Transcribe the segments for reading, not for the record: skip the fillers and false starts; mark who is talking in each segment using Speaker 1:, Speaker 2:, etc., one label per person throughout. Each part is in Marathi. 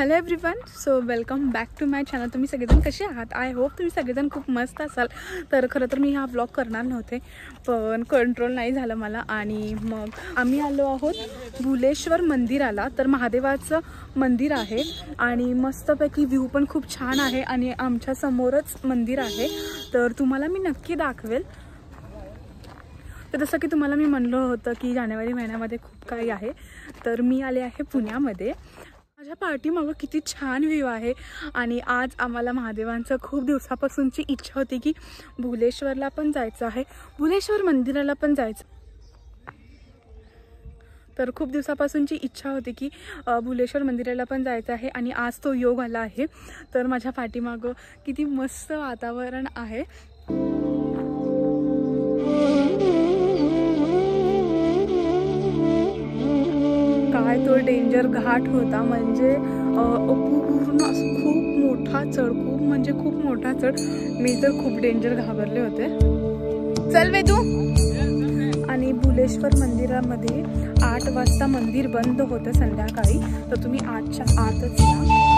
Speaker 1: Hello everyone, so welcome back to my channel. तुम्ही सगळेजण कसे आहात? आय होप तुम्ही सगळेजण खूप मस्त असाल. तर खरं तर मी हा व्लॉग करणार नव्हते, पण कंट्रोल नाही झालं मला. आणि मग आम्ही आलो आहोत भुलेश्वर मंदिराला. तर महादेवाचं मंदिर आहे आणि मस्तपैकी व्ह्यू पण खूप छान आहे आणि आमच्या समोरच मंदिर आहे. तर तुम्हाला मी नक्की दाखवेल. तर जसं की तुम्हाला मी म्हणलं होतं की जानेवारी महिन्यामध्ये खूप काही आहे. तर मी आले आहे पुण्यामध्ये. माझ्या पाठीमागं किती छान व्ह्यू आहे. आणि आज आम्हाला महादेवांचं खूप दिवसापासूनची इच्छा होती की भुलेश्वरला पण जायचं आहे, भुलेश्वर मंदिराला पण जायचं. तर खूप दिवसापासूनची इच्छा होती की भुलेश्वर मंदिराला पण जायचं आहे आणि आज तो योग आला आहे. तर माझ्या पाठीमागं किती मस्त वातावरण आहे. काय तो डेंजर घाट होता, म्हणजे पूर्ण असं खूप मोठा चढ, खूप म्हणजे खूप मोठा चढ. मी तर खूप डेंजर घाबरले होते. चल वे तू. आणि भुलेश्वर मंदिरामध्ये 8 वाजता मंदिर बंद होतं संध्याकाळी. तर तुम्ही 8च्या आतच या.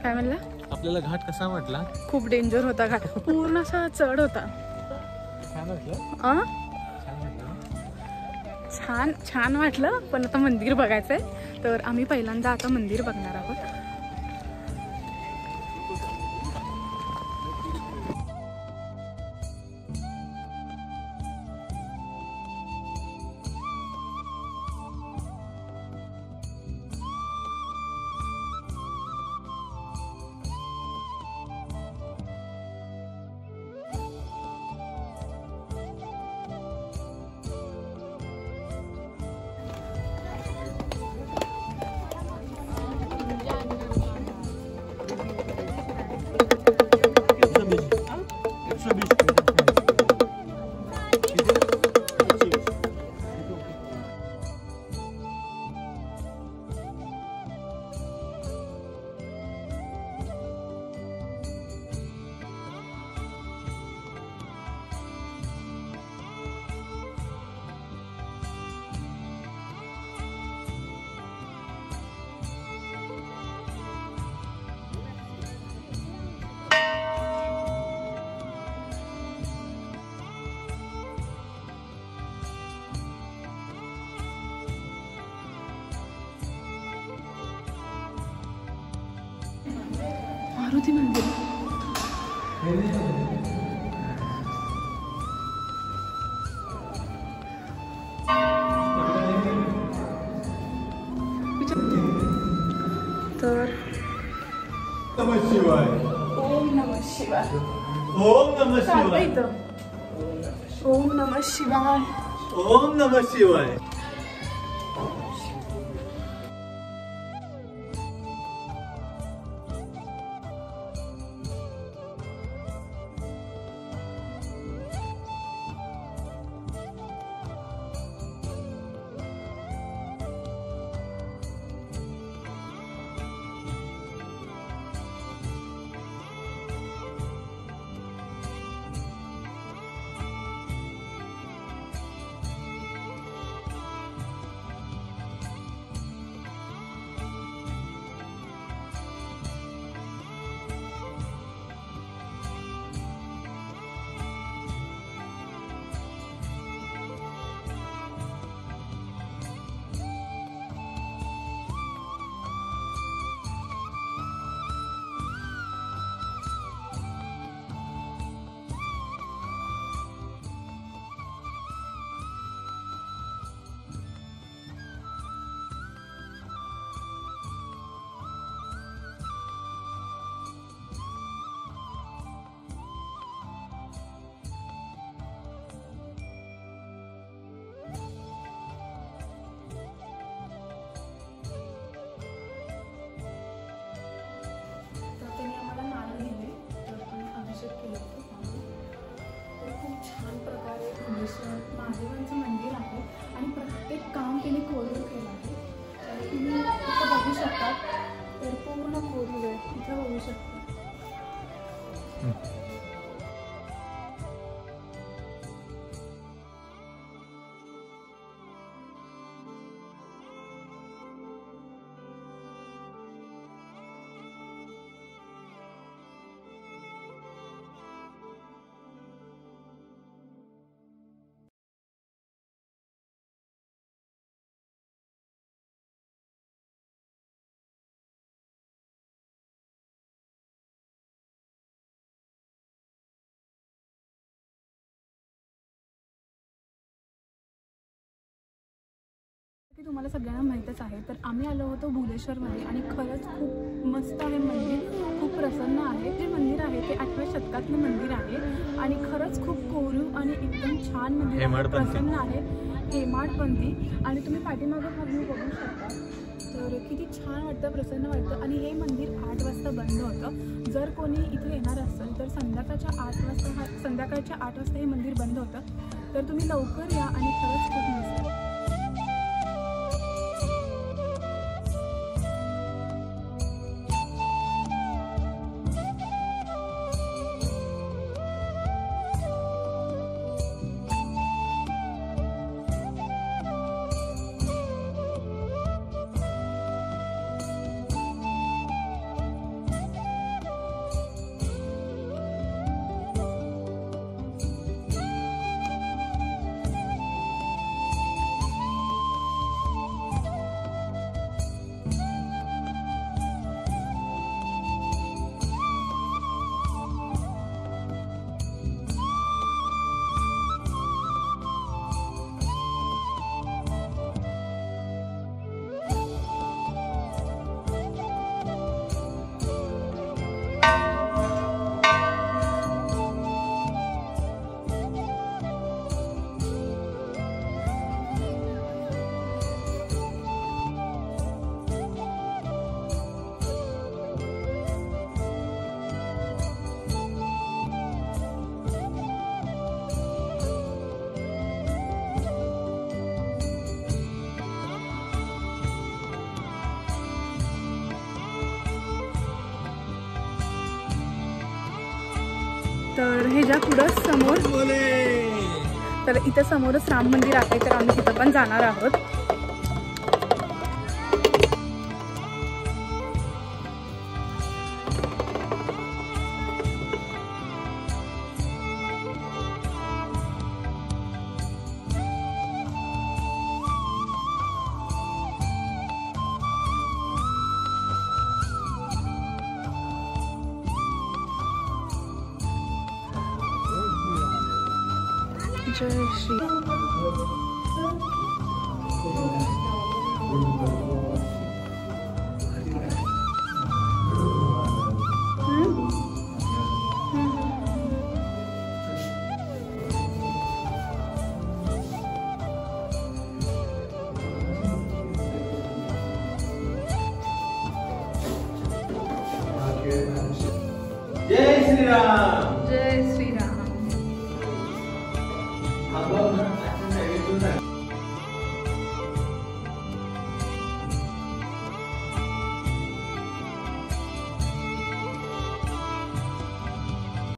Speaker 1: काय म्हणला?
Speaker 2: आपल्याला घाट कसा वाटला?
Speaker 1: खूप डेंजर होता घाट, पूर्ण असा चढ होता. छान छान वाटलं. पण आता मंदिर बघायचंय, तर आम्ही पहिल्यांदा आता मंदिर बघणार आहोत. मारुती मंदिर. तर
Speaker 2: नमः शिवाय.
Speaker 1: ओम नमः शिवाय.
Speaker 2: ओम नमः शिवाय.
Speaker 1: ओम नमः शिवाय.
Speaker 2: ओम नमः शिवाय.
Speaker 1: की तुम्हाला सगळ्यांना माहीतच आहे, तर आम्ही आलो होतो भुलेश्वरमध्ये आणि खरंच खूप मस्त आहे मंदिर, खूप प्रसन्न आहे. जे मंदिर आहे ते 8व्या शतकातलं मंदिर आहे आणि खरंच खूप कोरीव आणि एकदम छान मंदिर आहे, प्रसन्न आहे, हेमाडपंथी. आणि तुम्ही पाठीमागं व्ह्यू बघू शकता, तर किती छान वाटतं, प्रसन्न वाटतं. आणि हे मंदिर 8 वाजता बंद होतं. जर कोणी इथे येणार असेल तर संध्याकाळच्या 8 वाजता हे मंदिर बंद होतं, तर तुम्ही लवकर या आणि खरंच खूप मस्त. तर ह्याच्या पुढं समोर, तर इथं समोरच राम मंदिर आहे, तर आम्ही तिथं पण जाणार आहोत. जय श्री
Speaker 2: जय श्रीराम.
Speaker 1: जय श्रीराम.